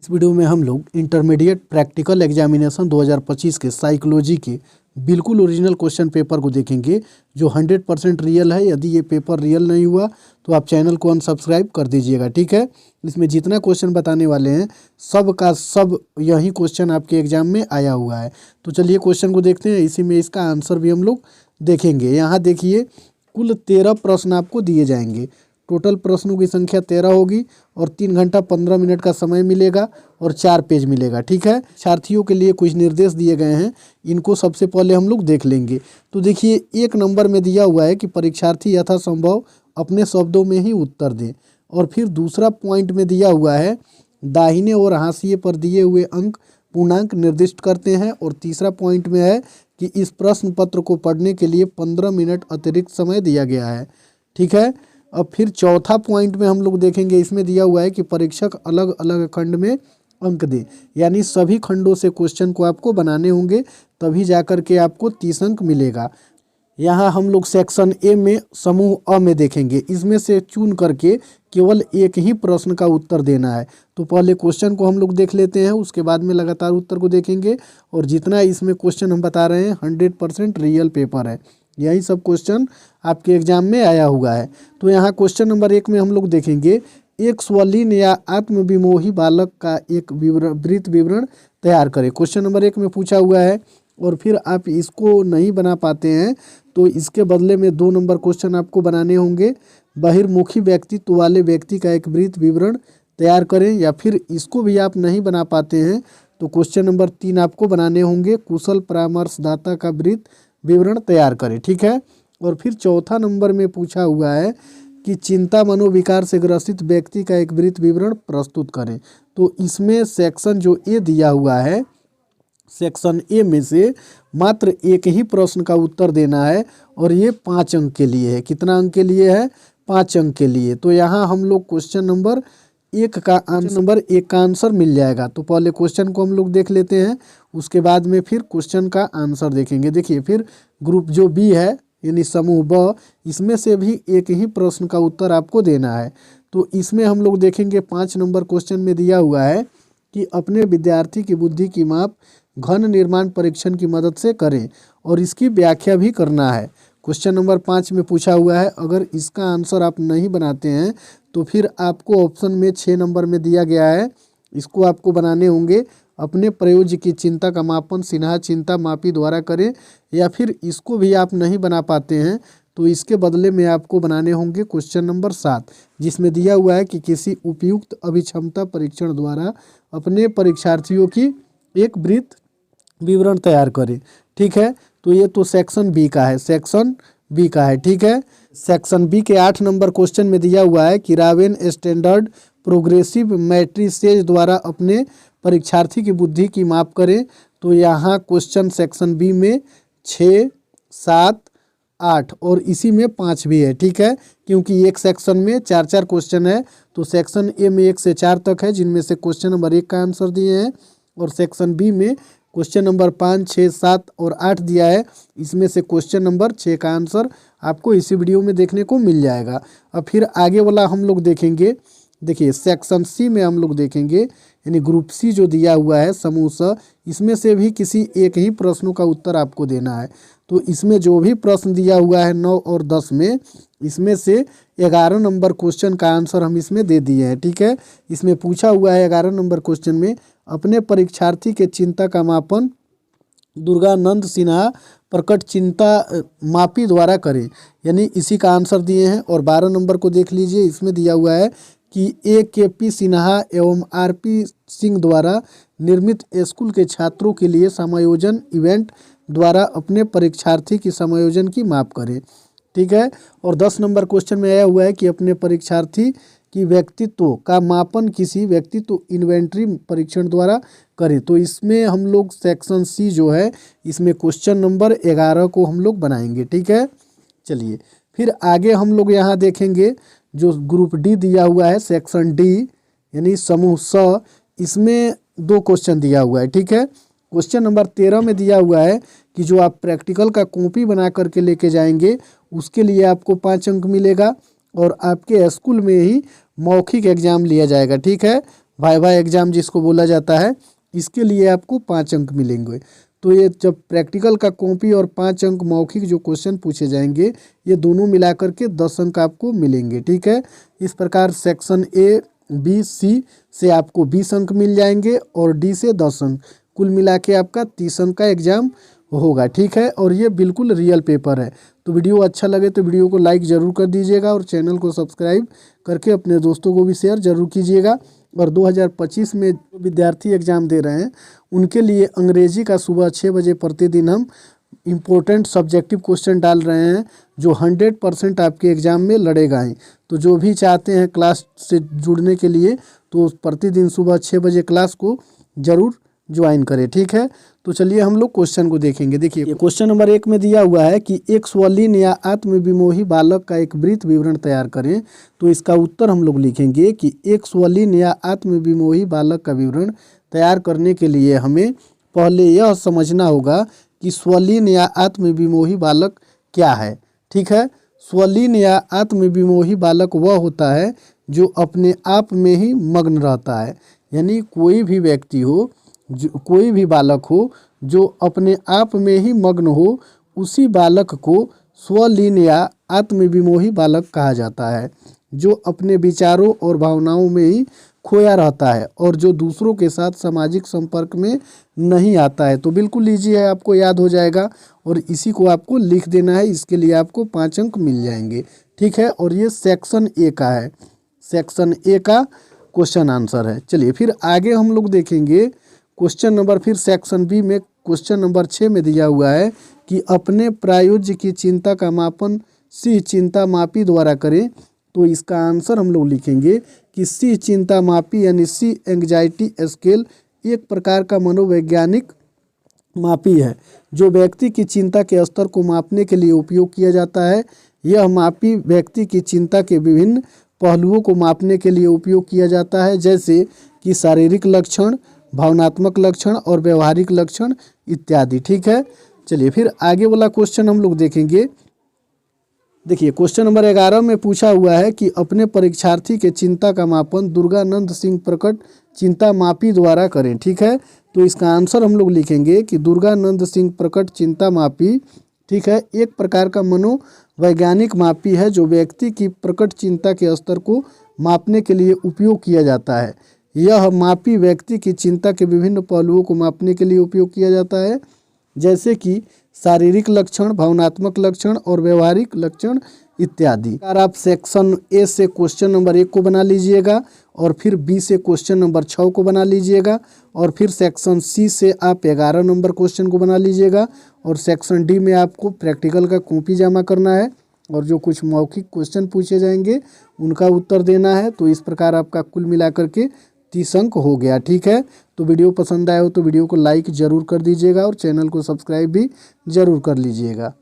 इस वीडियो में हम लोग इंटरमीडिएट प्रैक्टिकल एग्जामिनेशन 2025 के साइकोलॉजी के बिल्कुल ओरिजिनल क्वेश्चन पेपर को देखेंगे जो 100% रियल है। यदि ये पेपर रियल नहीं हुआ तो आप चैनल को अनसब्सक्राइब कर दीजिएगा, ठीक है। इसमें जितना क्वेश्चन बताने वाले हैं सब का सब यही क्वेश्चन आपके एग्जाम में आया हुआ है। तो चलिए क्वेश्चन को देखते हैं, इसी में इसका आंसर भी हम लोग देखेंगे। यहाँ देखिए कुल 13 प्रश्न आपको दिए जाएंगे। टोटल प्रश्नों की संख्या 13 होगी और 3 घंटा 15 मिनट का समय मिलेगा और 4 पेज मिलेगा, ठीक है। छात्रियों के लिए कुछ निर्देश दिए गए हैं, इनको सबसे पहले हम लोग देख लेंगे। तो देखिए 1 नंबर में दिया हुआ है कि परीक्षार्थी यथासंभव अपने शब्दों में ही उत्तर दें। और फिर दूसरा पॉइंट में दिया हुआ है दाहिने और हाशिए पर दिए हुए अंक पूर्णांक निर्दिष्ट करते हैं। और तीसरा पॉइंट में है कि इस प्रश्न पत्र को पढ़ने के लिए 15 मिनट अतिरिक्त समय दिया गया है, ठीक है। अब फिर चौथा पॉइंट में हम लोग देखेंगे, इसमें दिया हुआ है कि परीक्षक अलग अलग खंड में अंक दे, यानी सभी खंडों से क्वेश्चन को आपको बनाने होंगे, तभी जाकर के आपको 30 अंक मिलेगा। यहाँ हम लोग सेक्शन ए में समूह अ में देखेंगे, इसमें से चुन करके केवल एक ही प्रश्न का उत्तर देना है। तो पहले क्वेश्चन को हम लोग देख लेते हैं, उसके बाद में लगातार उत्तर को देखेंगे। और जितना इसमें क्वेश्चन हम बता रहे हैं 100% रियल पेपर है, यही सब क्वेश्चन आपके एग्जाम में आया हुआ है। तो यहाँ क्वेश्चन नंबर 1 में हम लोग देखेंगे, एक स्वलीन या आत्मविमोही बालक का एक वृत्त विवरण तैयार करें। क्वेश्चन नंबर 1 में पूछा हुआ है और फिर आप इसको नहीं बना पाते हैं तो इसके बदले में 2 नंबर क्वेश्चन आपको बनाने होंगे। बहिर्मुखी व्यक्तित्व वाले व्यक्ति का एक वृत्त विवरण तैयार करें। या फिर इसको भी आप नहीं बना पाते हैं तो क्वेश्चन नंबर 3 आपको बनाने होंगे, कुशल परामर्शदाता का वृत्त विवरण तैयार करें, ठीक है। और फिर चौथा नंबर में पूछा हुआ है कि चिंता मनोविकार से ग्रसित व्यक्ति का एक वृत्त विवरण प्रस्तुत करें। तो इसमें सेक्शन जो ए दिया हुआ है, सेक्शन ए में से मात्र एक ही प्रश्न का उत्तर देना है और ये 5 अंक के लिए है। कितना अंक के लिए है? 5 अंक के लिए। तो यहाँ हम लोग क्वेश्चन नंबर 1 का आंसर मिल जाएगा। तो पहले क्वेश्चन को हम लोग देख लेते हैं, उसके बाद में फिर क्वेश्चन का आंसर देखेंगे। देखिए फिर ग्रुप जो बी है यानी समूह ब, इसमें से भी एक ही प्रश्न का उत्तर आपको देना है। तो इसमें हम लोग देखेंगे 5 नंबर क्वेश्चन में दिया हुआ है कि अपने विद्यार्थी की बुद्धि की माप घन निर्माण परीक्षण की मदद से करें और इसकी व्याख्या भी करना है। क्वेश्चन नंबर 5 में पूछा हुआ है, अगर इसका आंसर आप नहीं बनाते हैं तो फिर आपको ऑप्शन में 6 नंबर में दिया गया है, इसको आपको बनाने होंगे। अपने प्रयोज्य की चिंता का मापन सिन्हा चिंता मापी द्वारा करें। या फिर इसको भी आप नहीं बना पाते हैं तो इसके बदले में आपको बनाने होंगे क्वेश्चन नंबर 7, जिसमें दिया हुआ है कि किसी उपयुक्त अभिक्षमता परीक्षण द्वारा अपने परीक्षार्थियों की एक वृत्त विवरण तैयार करें, ठीक है। तो ये तो सेक्शन बी का है, सेक्शन बी का है, ठीक है। सेक्शन बी के 8 नंबर क्वेश्चन में दिया हुआ है कि रावेन स्टैंडर्ड प्रोग्रेसिव मैट्रिसेज द्वारा अपने परीक्षार्थी की बुद्धि की माप करें। तो यहाँ क्वेश्चन सेक्शन बी में 6, 7, 8 और इसी में 5 भी है, ठीक है। क्योंकि एक सेक्शन में 4-4 क्वेश्चन है, तो सेक्शन ए में 1 से 4 तक है, जिनमें से क्वेश्चन नंबर 1 का आंसर दिए हैं। और सेक्शन बी में क्वेश्चन नंबर 5, 6, 7 और 8 दिया है, इसमें से क्वेश्चन नंबर 6 का आंसर आपको इसी वीडियो में देखने को मिल जाएगा। अब फिर आगे वाला हम लोग देखेंगे। देखिए सेक्शन सी में हम लोग देखेंगे, यानी ग्रुप सी जो दिया हुआ है समूह स, इसमें से भी किसी एक ही प्रश्नों का उत्तर आपको देना है। तो इसमें जो भी प्रश्न दिया हुआ है 9 और 10 में, इसमें से 11 नंबर क्वेश्चन का आंसर हम इसमें दे दिए हैं, ठीक है। इसमें पूछा हुआ है 11 नंबर क्वेश्चन में, अपने परीक्षार्थी के चिंता का मापन दुर्गानंद सिन्हा प्रकट चिंता मापी द्वारा करें, यानी इसी का आंसर दिए हैं। और 12 नंबर को देख लीजिए, इसमें दिया हुआ है कि AKP सिन्हा एवं RP सिंह द्वारा निर्मित स्कूल के छात्रों के लिए समायोजन इवेंट द्वारा अपने परीक्षार्थी की समायोजन की माप करें, ठीक है। और 10 नंबर क्वेश्चन में आया हुआ है कि अपने परीक्षार्थी की व्यक्तित्व का मापन किसी व्यक्तित्व इन्वेंट्री परीक्षण द्वारा करें। तो इसमें हम लोग सेक्शन सी जो है, इसमें क्वेश्चन नंबर 11 को हम लोग बनाएंगे, ठीक है। चलिए फिर आगे हम लोग यहाँ देखेंगे जो ग्रुप डी दिया हुआ है, सेक्शन डी यानी समूह स, इसमें 2 क्वेश्चन दिया हुआ है, ठीक है। क्वेश्चन नंबर 13 में दिया हुआ है कि जो आप प्रैक्टिकल का कॉपी बना करके लेके जाएंगे उसके लिए आपको 5 अंक मिलेगा और आपके स्कूल में ही मौखिक एग्जाम लिया जाएगा, ठीक है। वाइवा एग्जाम जिसको बोला जाता है, इसके लिए आपको 5 अंक मिलेंगे। तो ये जब प्रैक्टिकल का कॉपी और 5 अंक मौखिक जो क्वेश्चन पूछे जाएंगे, ये दोनों मिलाकर के 10 अंक आपको मिलेंगे। ठीक है, इस प्रकार सेक्शन ए बी सी से आपको 20 अंक मिल जाएंगे और डी से 10 अंक, कुल मिला के आपका 30 अंक का एग्जाम होगा। ठीक है, और ये बिल्कुल रियल पेपर है। तो वीडियो अच्छा लगे तो वीडियो को लाइक ज़रूर कर दीजिएगा और चैनल को सब्सक्राइब करके अपने दोस्तों को भी शेयर ज़रूर कीजिएगा। और 2025 में जो विद्यार्थी एग्ज़ाम दे रहे हैं उनके लिए अंग्रेजी का सुबह 6 बजे प्रतिदिन हम इम्पोर्टेंट सब्जेक्टिव क्वेश्चन डाल रहे हैं, जो 100% आपके एग्ज़ाम में लड़ेगा ही। तो जो भी चाहते हैं क्लास से जुड़ने के लिए, तो प्रतिदिन सुबह 6 बजे क्लास को ज़रूर ज्वाइन करें। ठीक है, तो चलिए हम लोग क्वेश्चन को देखेंगे। देखिए क्वेश्चन नंबर 1 में दिया हुआ है कि एक स्वलीन या आत्मविमोही बालक का एक वृत्त विवरण तैयार करें। तो इसका उत्तर हम लोग लिखेंगे कि एक स्वलीन या आत्मविमोही बालक का विवरण तैयार करने के लिए हमें पहले यह समझना होगा कि स्वलीन या आत्मविमोही बालक क्या है। ठीक है, स्वलीन या आत्मविमोही बालक वह होता है जो अपने आप में ही मग्न रहता है। यानी कोई भी व्यक्ति हो, कोई भी बालक हो जो अपने आप में ही मग्न हो, उसी बालक को स्वलीन या आत्मविमोही बालक कहा जाता है। जो अपने विचारों और भावनाओं में ही खोया रहता है और जो दूसरों के साथ सामाजिक संपर्क में नहीं आता है। तो बिल्कुल ईजी है, आपको याद हो जाएगा और इसी को आपको लिख देना है। इसके लिए आपको 5 अंक मिल जाएंगे। ठीक है, और ये सेक्शन ए का है, सेक्शन ए का क्वेश्चन आंसर है। चलिए फिर आगे हम लोग देखेंगे क्वेश्चन नंबर, फिर सेक्शन बी में क्वेश्चन नंबर 6 में दिया हुआ है कि अपने प्रायोज्य की चिंता का मापन सी चिंता मापी द्वारा करें। तो इसका आंसर हम लोग लिखेंगे कि सी चिंता मापी यानी सी एंग्जाइटी स्केल एक प्रकार का मनोवैज्ञानिक मापी है जो व्यक्ति की चिंता के स्तर को मापने के लिए उपयोग किया जाता है। यह मापी व्यक्ति की चिंता के विभिन्न पहलुओं को मापने के लिए उपयोग किया जाता है, जैसे कि शारीरिक लक्षण, भावनात्मक लक्षण और व्यवहारिक लक्षण इत्यादि। ठीक है, चलिए फिर आगे वाला क्वेश्चन हम लोग देखेंगे। देखिए क्वेश्चन नंबर 11 में पूछा हुआ है कि अपने परीक्षार्थी के चिंता का मापन दुर्गानंद सिंह प्रकट चिंता मापी द्वारा करें। ठीक है, तो इसका आंसर हम लोग लिखेंगे कि दुर्गानंद सिंह प्रकट चिंता मापी, ठीक है, एक प्रकार का मनोवैज्ञानिक मापी है जो व्यक्ति की प्रकट चिंता के स्तर को मापने के लिए उपयोग किया जाता है। यह मापी व्यक्ति की चिंता के विभिन्न पहलुओं को मापने के लिए उपयोग किया जाता है, जैसे कि शारीरिक लक्षण, भावनात्मक लक्षण और व्यवहारिक लक्षण इत्यादि। अगर आप सेक्शन ए से क्वेश्चन नंबर 1 को बना लीजिएगा और फिर बी से क्वेश्चन नंबर 6 को बना लीजिएगा और फिर सेक्शन सी से आप 11 नंबर क्वेश्चन को बना लीजिएगा और सेक्शन डी में आपको प्रैक्टिकल का कॉपी जमा करना है और जो कुछ मौखिक क्वेश्चन पूछे जाएंगे उनका उत्तर देना है। तो इस प्रकार आपका कुल मिलाकर के 30 अंक हो गया। ठीक है, तो वीडियो पसंद आया हो तो वीडियो को लाइक ज़रूर कर दीजिएगा और चैनल को सब्सक्राइब भी ज़रूर कर लीजिएगा।